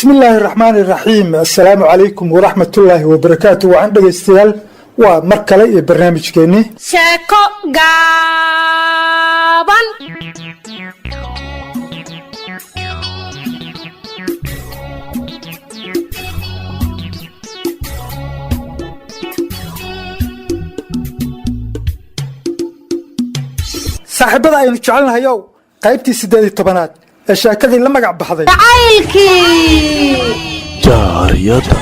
بسم الله الرحمن الرحيم السلام عليكم ورحمة الله وبركاته وعن دقيستيال ومركلة برنامج كيني شاكو قابل صاحبada aynu jecelnahay yow qaybtii 18aad ee sheekadii la magac baxday jacaylkii jaariyada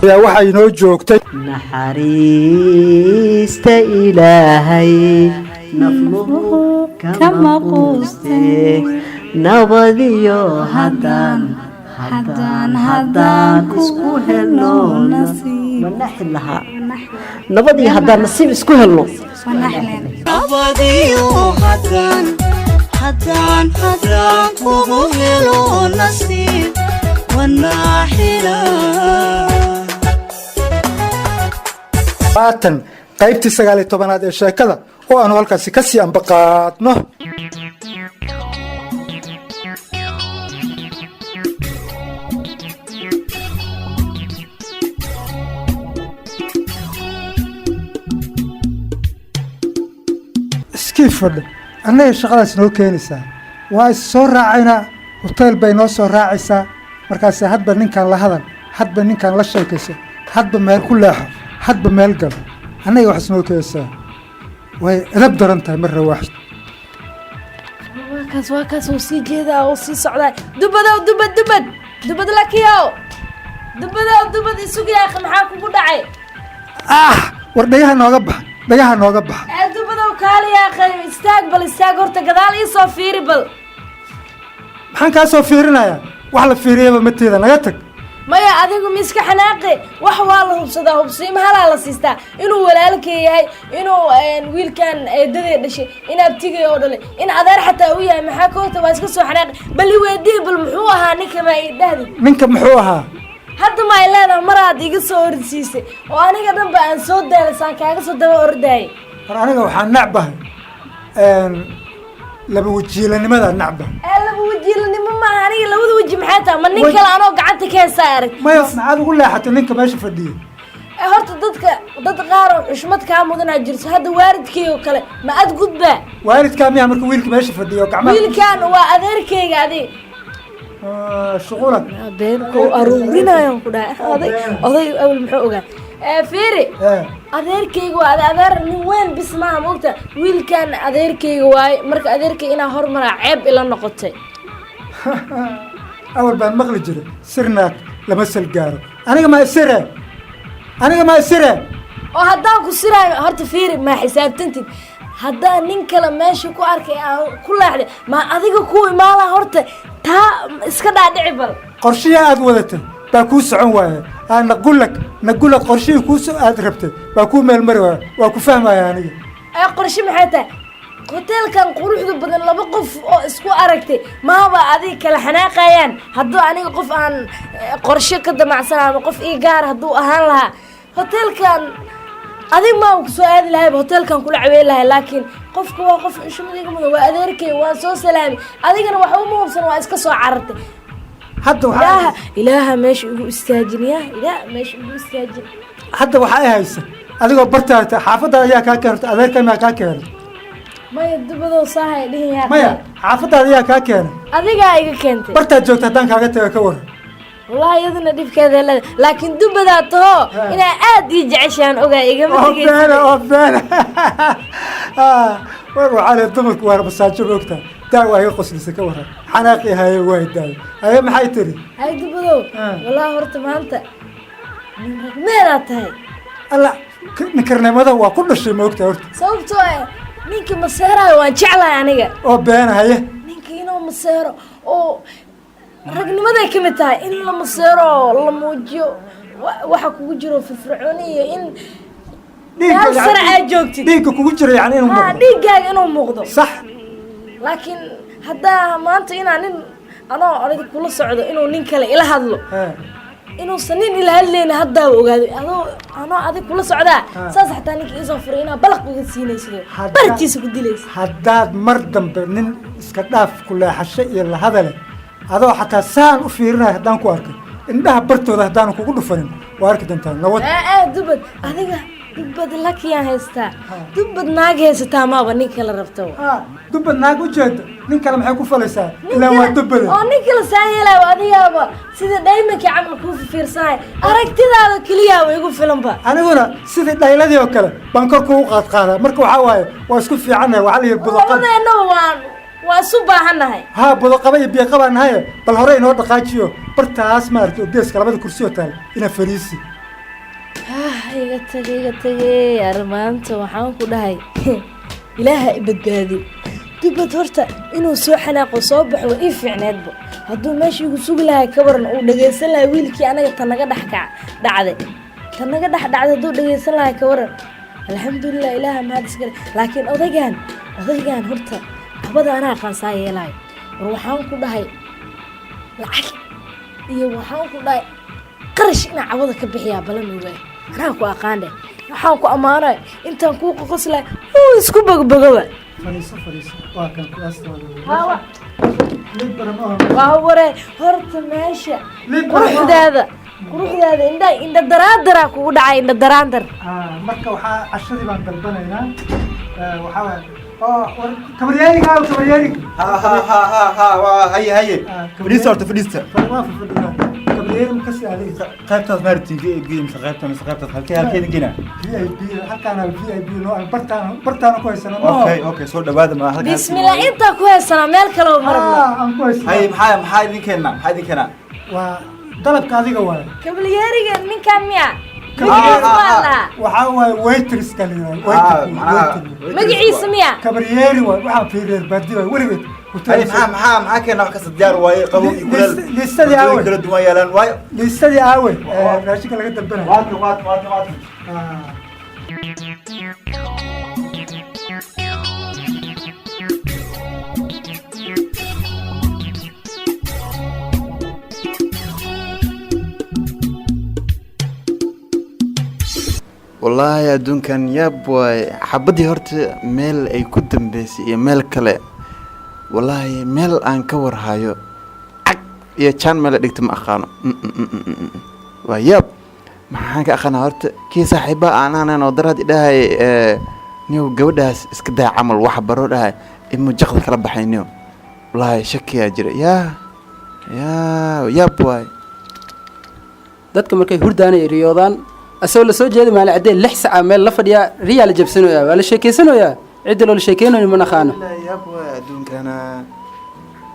ayaa waxay inoo joogtay naxariista ilaahay nafluhu kama quuste nabadiyo haddaan isku helno manaxi lahaa nabadiyo haddaan nasiib isku helno nabadiyo haddaan kugu helo nasiib wanaaxila baatan qaybtii 19aad ee sheekada oo aanu halkaasi ka sii ambaqaadno iskiifadh annaga shaqadaas noo keenaysaa waa is soo raacaynaa hoteel bay noo soo raacaysaa markaase hadba ninkan la hadal hadba ninkan la sheekayso hadba meel ku leexo hadba meel gal annaga waxaas noo keenaysaa way edab daran tahay marra waaxid waa kaas oo sii jeedaa oo sii socdaa dubad lakiyow dubad isugu yaaqi maxaa kugu dhacay war dhagaha nooga baxa dubadow kaali yaaqi istaag horta gadaal ii soo fiiri bal maxaan kaa soo fiirinayaa wax la fiiriyaba mateeda naga tag maya adigu miska xanaaqi wax waa la hubsadaa hubsiima halaa la siistaa inuu walaalkay yahay inuu wiilkan eedadee dhashay in abtigay oo dhalay in adeer xataa u yahay maxaa ka horta waa iska soo xanaaqi bal iweydii bal muxuu ahaa ninka maa ii dhahdi ninka muxuu ahaa hadda ma ay leedahay maraad iga soo ordsiisay oo aniga dhanba aan soo daalasaan kaaga soo daba ordaayay war aniga waxaan nacbahay laba wajiilanimada nacbahay laba wajiilanimo maaha aniga labada waji maxay tahay ma nin kale anoo gacanta ka heesaa arag maya maxaad ugu leexatay ninka meesha fadhiya horta dad qaar oo xushmad kaa mudanaa jirto hadda waalidkay oo kale ma ad gudbaa waalidkaa miyaa marka wiilka meesha fadhiya oo gacmaha wiilkan waa adeerkayga adi shuqulan adeerku aruurinayo ku dhahay oday awal muxuu ogaa fiiri adeerkayga waa adeer nin weyn bis maaha moogta wiilkan adeerkayga waaye marka adeerkay inaa hormaraa ceeb ila noqotay awal baan maqli jiray sirnaag lama salgaaro aniga ma isire oo haddaan ku siraayo horta fiiri maa xisaabtantid haddaan nin kale meesha ku arkay aan ku leexday maa adiga ku imaanaa horta taa iska dhaadhici bal qorshihi aad wadatay baa kuu socon waaye nagulak qorshihii aad rabtay baa kuu meelmari waaya waa ku fahmaya aniga qorshe maxay tahay hoteelkan quruxda badan laba qof oo isku aragtay maaba adiga kala xanaaqayaan hadduu aniga qof aan qorshe ka damacsan ama qof ii gaar hadduu ahaan lahaa hoteelkan adig maa ku soo aadi lahayba hoteelkan kula caweyn lahay laakiin qofka waa qof xushmadiga mudan waa adeerkay waa soo salaami adigana wax uma hubsan waa iska soo carartay hadda ilaaha meesha igu istaajin hadda waxaa i haysa adigoo bartaata xaafadaada ayaa kaa keenay adeerka maa kaa keenay maya dubadow saahay dhihin yaa maya xaafadaada ayaa kaa keenay adigaa iga keentay bartaad joogta haddaan kaaga taga ka waran wallahi iyaduna dhibkeeda leeda laakiin dubadaa taho inaa aad ii jeceshaan ogaa igama beena waxaa le dumarku waa masaajo moogta daa waa iga qoslisa ka waran xanaaqi haye waa daayo haye maxay tiri hay dubadow wallahi horta maanta meedaa tahay alla ninkarnimada waa ku dhashay moogta horta sababtoo ninka maseerayo waan jeclahay aniga oo beena haye ninka inuu maseero oo ragnimaday ka mid tahay in la maseero la muujiyo waxa kugu jiro firfircooni iyo in meel sare aad joogtid dhiigga kugu jiro yani inuu muuqdo dhiiggaaga inuu muuqdo sax laakiin haddaa maanta inaa nin anoo oday kula socdo inuu nin kale ila hadlo inuusan nin ila hadlayna haddaa ogaaday anoo adig kula socdaa saas xataa ninka iisoo furay inaa balaq uga siinaysido bartiisa ku dilaysa haddaad mar dambe nin iska dhaaf ku leexasho iyo la hadale adoo xataa saan u fiirinayo haddaan ku arkay indhaha bartooda haddaan kugu dhufanin waa arki doontaa nabad dubad adiga dubad lakiyaan haystaa dubad naag haysataa maaba nin kala rabto dubad naag ujeeda nin kale maxay ku falaysaa ilaa waa dubada oo nin kale saa yeelaayo adigaaba sida dhaymankii camal kuu fiirsanay aragtidaada keliya way igu filanba aniguna sidii dhayladii oo kale baan kor kugu qaadqaadaa marka waxaa waaye waa isku fiicannahay waxaa layihi budaqadeena waa isu baahannahay budaqaba iyo biyoqabaa nahaye bal hore inoo dhaqaajiyo bartaas maaragtay oo geeska labada kursi oo taal inaa fariisi iga tagay armaanta waxaan ku dhahay ilaaha i badbaadi dubad horta inuu soo xanaaqo soo baxo waa ii fiicneedba hadduu meesha igu sugi lahay ka waran uu dhagaysan lahay wiilkii anaga tanaga dhacday hadduu dhagaysan lahay ka waran alxamdulilah ilaaha mahad iskale laakiin odaygaan horta abada anaa qaansaa yeelaayo war waxaan ku dhahay lacag iyo waxaan ku dhahay qarash inaa cawada ka bixiyaa balan ogaay anaa ku aqaan dheh waxaan ku ammaanay intaan kuu qoqoslay uu isku bogbogoba fariiso waa kan waa waree horta meesha quruxdaada indha daraandara kugu dhacay indha daraandar marka waxaa cashadii baan dalbanaynaa waxaa waaye kabaryeeriga haye fadhiista horta fadhiista kabaryeeri makasi adig qaybtaas maarti qaybtaas halkeedin gina VIP halkaana VIP noo bartaana ku haysana okay soo dhawaada ma halkaas bismillah inta ku haysana meel kale oo marabna aan ku haysana haye maxaa idin keenaa waa dalabka adiga waaye kabaryeeriga ninkan miya waxaa waaye waitress ka magaciisa miya kabaryeeri waay waxaa fiireer baadi waay weligeed maxaa keena wax kasta diyaar waaye qabo iyo kuleel liistadii aawe kala duwan yeelan waayo liistadii aawe raashinka laga dalbanayo waad wallaahi adduunkan yaab waay xabadii horta meel ay ku dambeysay iyo meel kale wallaahi meel aan ka warhayo cag iyo jaan meel dhigta ma aqaano waa yaab maxaan ka aqaanaa horta kii saaxiiba aanaanan oo daraad idhahay niyow gabadhaas iska daa camal waxa baroo dhahay imuu jaqda kala baxayniyo wallaahi shakiyaa jira yaab waay dadka markay hurdaanay riyoodaan asoo la soo jeeday maalin cadee 6 saac meel la fadhiya riyaa la jabsanayaa waa la sheekeysanayaa cid loo sheekeynayo ma naqaano yaab waay adduunkana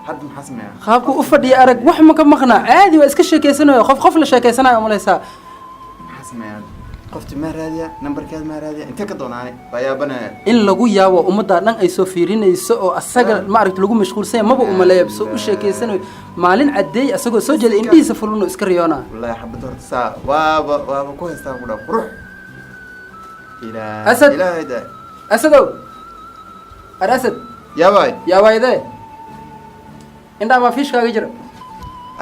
had maxaa sameeyaa qaabku u fadhiya arag wax ma ka maqnaa caadi waa iska sheekeysanayo qof la sheekeysanayo ma leysaa maxaa sameeyaa qofti ma raadiya numberkeed ma raadiya inta ka doonaanay bayaabana in lagu yaabo ummadda dhan ay soo fiirinayso oo asaga ma aragto lagu mashquulsan maba uma leeyabso u sheekeysanayo maalin cadeey asagoo soo jeeday indhiisa fuluno iska riyoona wallahi xabad horta saa waaba ku haystaa ku dhaw qurux ilaahay asadow asad yaabay indhaa ma fiishkaaga jira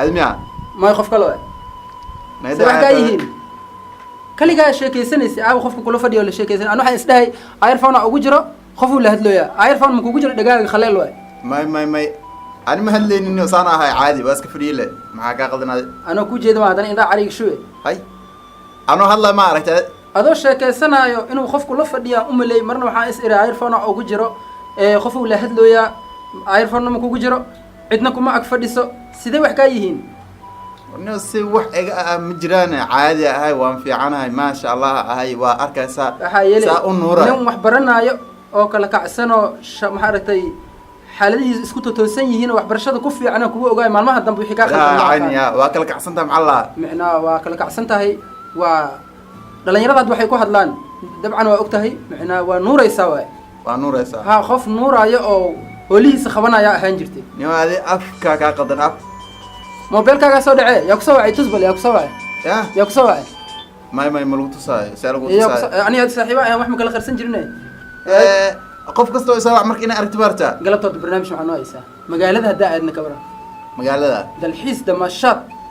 admiya may qof kale wax ka yihiin kaligaa sheekeysanaysa aaw qofka kula fadhiyo la sheekeysan aan waxa isdhahay earphone ugu jiro qof uu la hadlooya earphone ma kugu jiro dhagaaga khaleel waay may ani ma hadlaynin saan ahay caadi waa iska fadhiile maxaa ka qaldanaad anoo ku jeedo maadan indhaa cariga shuwe hay anoo hadla ma aragtay adoo sheekeysanaayo inuu qofku la fadhiya uma leey marna waxaa is iri earphone ugu jiro qof uu la hadlooya earphone ma kugu jiro cidna kuma ag fadhiso sidee wax ka yihiin no si wax iga ma jiraan caadi ahay waan fiicanahay ma sha Allah ahay waa arkaysa saa u nuura nin wax baranaayo oo kala kacsano ma aragtay xaaladihiisa isku toosan yihiin wax barashada ku fiican kugu ogaay maalmaha dambe wixii ka qaldan waa kala kacsan tahay macalla macnaa waa kala kacsan tahay waa dhalinyarada waxay ku hadlaan dabcan waa ogtahay macnaa waa nuuraysaa waa nuuraysaa ha qof nuurayo oo holihiisa qabanaya ahaan jirtay nimaade afka ka qaldan af mobilkaaga soo dhacay yaa ku soo wacay tusbal yaa ku soo wacay yaa ku soo wacay may malugu tusay lagu tusay aniga saaxiiba ayaan wax ma kala qarsan jirnay qof kastoo isaga markii inay aragti barta galabtood barnaamij waxaan noo haysaa magaalada hadda aadna ka waran magaalada dalxiis damashaad